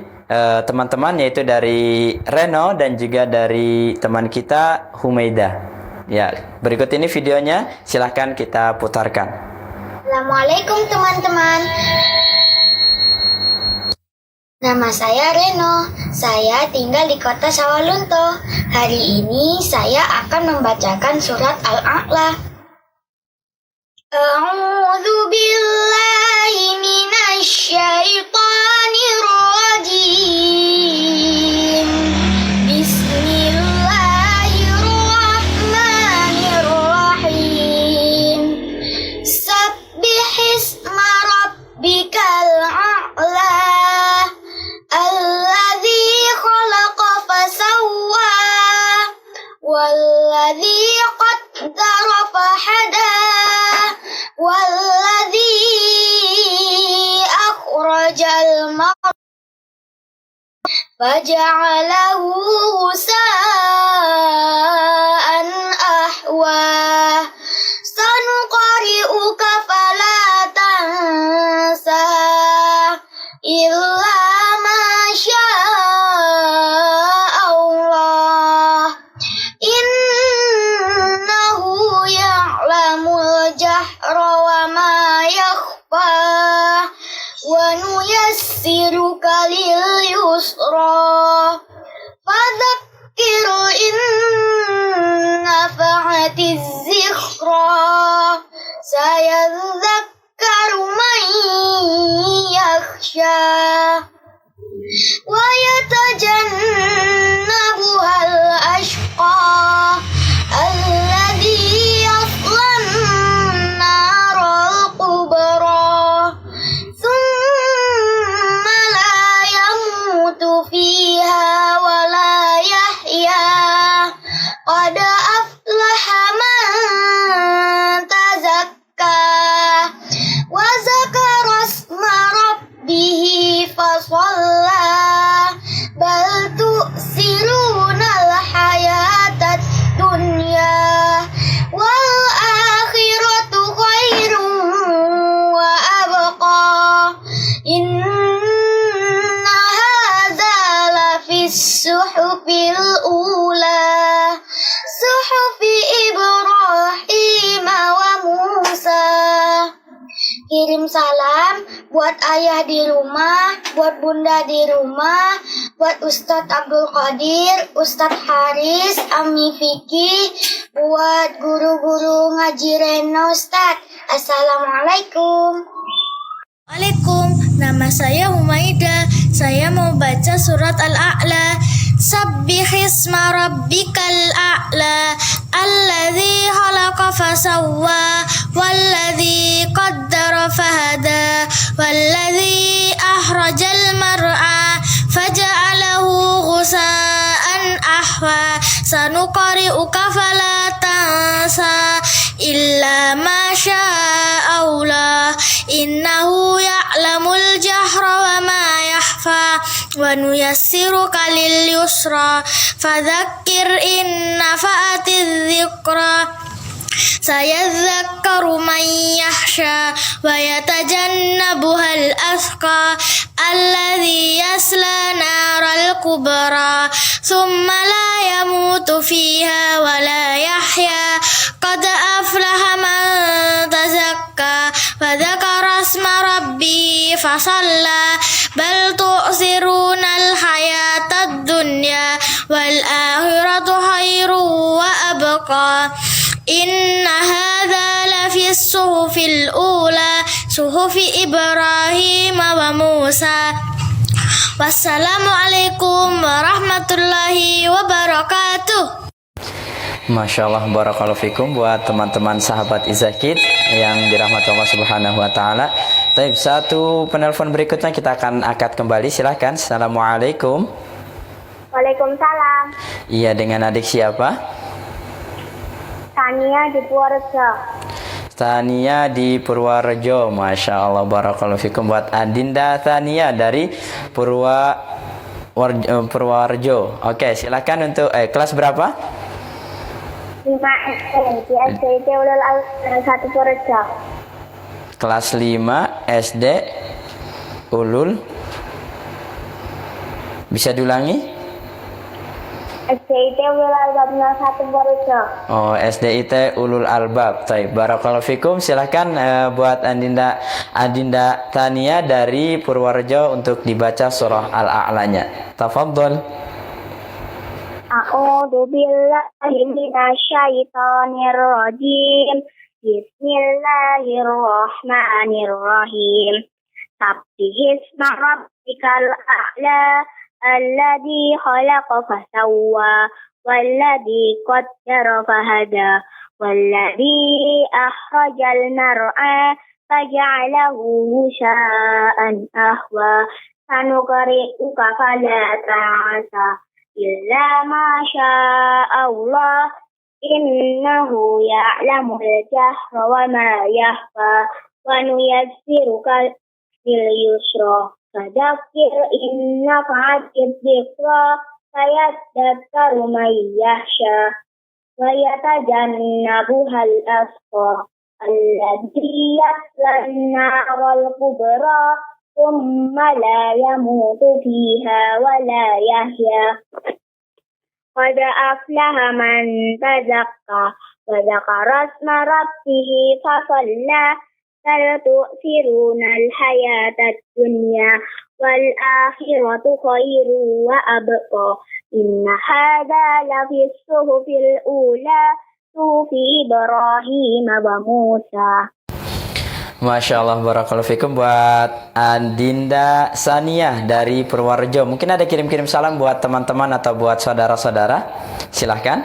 teman-teman, yaitu dari Reno dan juga dari teman kita Humaida. Ya, berikut ini videonya, silahkan kita putarkan. Assalamualaikum teman-teman. Nama saya Reno. Saya tinggal di kota Sawalunto. Hari ini saya akan membacakan surat Al-A'la. A'udzu billahi minasy الشيطان الرجيم بسم الله الرحمن الرحيم سبح اسم ربك الأعلى الذي خلق فسوى والذي قدر فهدى والذي أخرج المرعى فجعله غثاء أحوى سنقرئك فلا تنسى إلا ما شاء الله إنه يعلم الجهر وما يخفى ونيسرك لليسرى فذكر إن نفعت الذكرى سيذكر من يخشى ويتجنبها الأشقى الذي يصلى النار الكبرى ثم لا يموت فيها ولا يحيا قد أفلح من تزكى وذكر اسم ربه فصلى بل تؤثرون الحياة الدنيا والآخرة خير وأبقى إن هذا لفي الصحف الأولى صحف إبراهيم وموسى. Kirim salam buat ayah di rumah, buat bunda di rumah, buat Ustadz Abdul Qadir, Ustadz Haris, Ami Vicky, buat guru-guru ngaji Reno Ustadz. Assalamualaikum. Waalaikumsalam, nama saya Humaida. Saya mau baca surat Al-A'la. Sabbihisma rabbikal a'la alladzi khalaqa fasawwa walladzi qaddara fahada walladzi akhrajal mar'a faja'alahu ghusaan ahwa sanuqri'uka fala tansa illa ma syaa Allah innahu ya'lamul jahra wa ma yakhfa wa nuyassiruka lil yusra fadzakkir in nafa'atiz dzikra sayadzakkaru man yakhsha wa yatajannabuhal ashqa alladzi yasla naral kubra thumma la yamutu fiha wa la yahya qad aflaha man tazakka wa dzakara asma rabbi fasalla bal tu'siruna al-hayatad dunya wal akhiratu khairu wa abqa inna hadza lafi as-suhufil ula suhufi Ibrahim wa Musa. Wassalamualaikum warahmatullahi wabarakatuh. Masya Allah, barakallahu fikum buat teman-teman sahabat Izakid yang dirahmati Allah Subhanahu wa taala. Baik, satu penelpon berikutnya kita akan angkat kembali, silakan. Assalamualaikum. Waalaikumsalam. Iya, dengan adik siapa? Tania di Purworejo. Tania di Purworejo. Masya Allah, barakallahu fikum buat Adinda Tania dari Purworejo. Oke, silakan untuk kelas berapa? 5 SD di SDIT Ulul Albab 1 Purworejo. Kelas 5 SD Ulul. Bisa diulangi? SDIT Ulul Albab 1 Purworejo. Oh, SDIT Ulul Albab. Baik, barakallahu fikum. Silakan buat Adinda Tania dari Purworejo untuk dibaca surah Al-A'lanya. Tafadhol. A'udzu billahi minasyaitonir rajim. Bismillahirrahmanirrahim. Sabbihisma rabbikal a'la alladzi khalaqa fasawwa walladzi qaddara fahada walladzi akhrajal mar'a faja'alahu ghusha'an ahwa sanuqri'uka fala ta'sa illa ma syaa Allah innahu ya'lamul jahra wa ma yakhfa wa nuyassiruka lil yusra fadzakir in nafa'atil dzikra sayadzakkaru man yakhsha wa yatajannabuhal ashqa alladzi yaslan naral kubra thumma la yamutu fiha wa la yahya qad aflaha man tazakka wa dzakara isma rabbih fa shalla bal tu'thiruna al-hayata ad-dunya wal akhiratu khairun wa abqa inna hadha la fi as-suhufil ula suhufi Ibrahim wa Musa. Masya Allah, barakallahu fikum buat Adinda Saniah dari Purworejo. Mungkin ada kirim-kirim salam buat teman-teman atau buat saudara-saudara. Silahkan.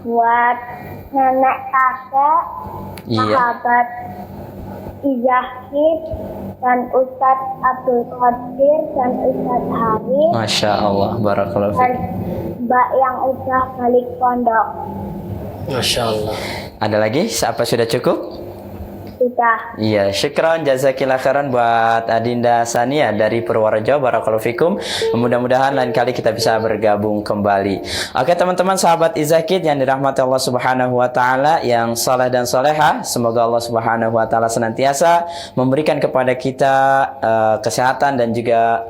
Buat nenek kakek, sahabat Izahid, dan Ustadz Abdul Qadir, dan Ustadz Haris. Masya Allah, barakallahu dan fikum. Mbak yang udah balik pondok. Masya Allah. Ada lagi? Apa sudah cukup? Sudah. Iya, syukran jazakillah khairan buat Adinda Sania dari Purworejo. Barakallahu fikum. Mudah-mudahan lain kali kita bisa bergabung kembali. Oke teman-teman sahabat Izakid yang dirahmati Allah Subhanahu wa taala, yang saleh dan soleha, semoga Allah Subhanahu wa taala senantiasa memberikan kepada kita kesehatan dan juga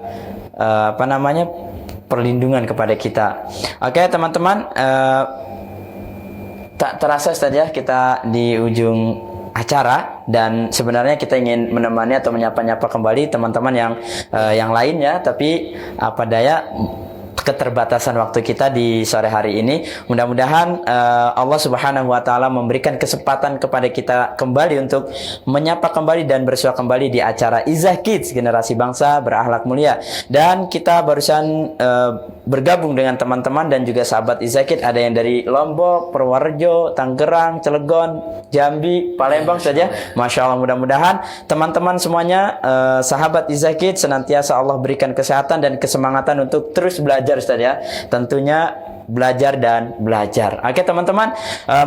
perlindungan kepada kita. Oke teman-teman, tak terasa Ustaz ya kita di ujung acara, dan sebenarnya kita ingin menemani atau menyapa-nyapa kembali teman-teman yang lainnya, tapi apa daya keterbatasan waktu kita di sore hari ini. Mudah-mudahan Allah Subhanahu wa taala memberikan kesempatan kepada kita kembali untuk menyapa kembali dan bersua kembali di acara Izah Kids, generasi bangsa berakhlak mulia. Dan kita barusan bergabung dengan teman-teman dan juga sahabat Izah Kids, ada yang dari Lombok, Purworejo, Tangerang, Cilegon, Jambi, Palembang saja. Masya Allah, mudah-mudahan teman-teman semuanya, sahabat Izah Kids, senantiasa Allah berikan kesehatan dan kesemangatan untuk terus belajar Ustaz ya. Tentunya belajar dan belajar. Oke teman-teman,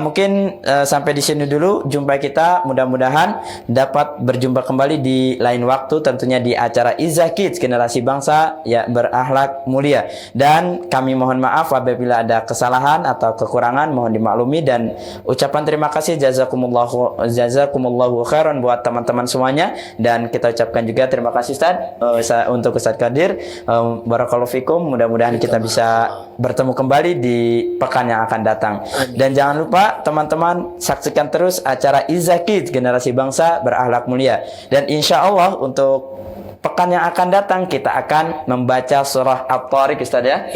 mungkin sampai di sini dulu jumpa kita. Mudah-mudahan dapat berjumpa kembali di lain waktu, tentunya di acara Izah Kids, generasi bangsa ya berakhlak mulia. Dan kami mohon maaf apabila ada kesalahan atau kekurangan, mohon dimaklumi, dan ucapan terima kasih jazakumullahu khairan buat teman-teman semuanya. Dan kita ucapkan juga terima kasih Ustaz untuk Ustaz Qadir. Barakallahu fikum. Mudah-mudahan kita bisa bertemu kembali di pekan yang akan datang. Dan jangan lupa teman-teman saksikan terus acara Izah Kids, generasi bangsa berakhlak mulia. Dan insya Allah untuk pekan yang akan datang kita akan membaca surah At-Tariq Ustaz ya.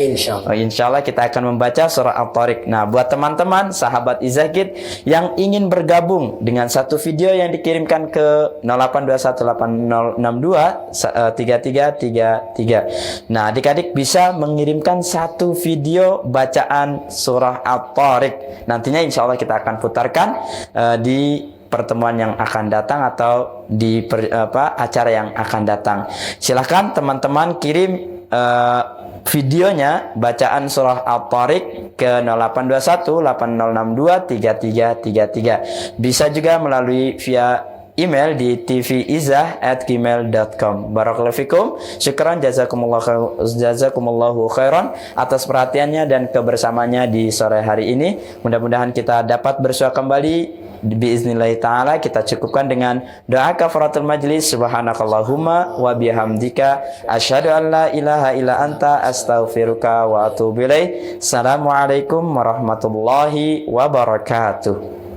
Insya Allah kita akan membaca surah At-Tariq. Nah buat teman-teman sahabat Izah Kids yang ingin bergabung dengan satu video yang dikirimkan ke 082180623333. Nah adik-adik bisa mengirimkan satu video bacaan surah At-Tariq. Nantinya insya Allah kita akan putarkan di pertemuan yang akan datang atau di acara yang akan datang. Silahkan teman-teman kirim videonya bacaan surah At-Tariq ke 082180623333. Bisa juga melalui via email di tvizzah@gmail.com. Barakallahu fikum. Syukran jazakumullahu khairan atas perhatiannya dan kebersamaannya di sore hari ini. Mudah-mudahan kita dapat bersua kembali biiznillah ta'ala. Kita cukupkan dengan doa kafaratul majlis. Subhanakallahumma wa bihamdika asyhadu an la ilaha illa anta astaghfiruka wa atubu ilaik. Assalamualaikum warahmatullahi wabarakatuh.